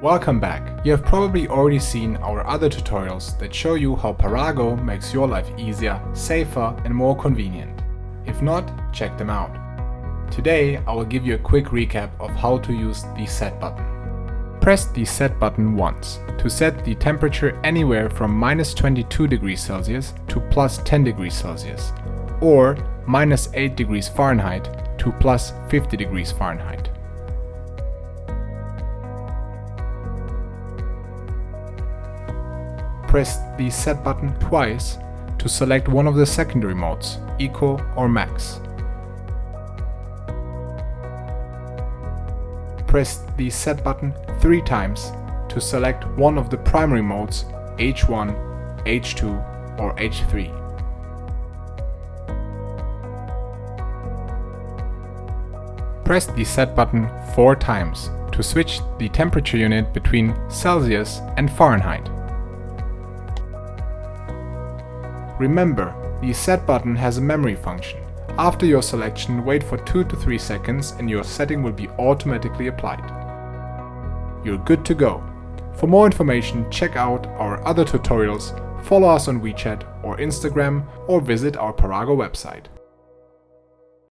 Welcome back. You have probably already seen our other tutorials that show you how Parago makes your life easier, safer and more convenient. If not, check them out. Today I will give you a quick recap of how to use the Set button. Press the Set button once to set the temperature anywhere from -22 degrees Celsius to +10 degrees Celsius, or -8 degrees Fahrenheit to +50 degrees Fahrenheit. Press the Set button twice to select one of the secondary modes, Eco or Max. Press the Set button 3 times to select one of the primary modes, H1, H2 or H3. Press the Set button 4 times to switch the temperature unit between Celsius and Fahrenheit. Remember, the Set button has a memory function. After your selection, wait for 2 to 3 seconds and your setting will be automatically applied. You're good to go. For more information, check out our other tutorials, follow us on WeChat or Instagram, or visit our Parago website.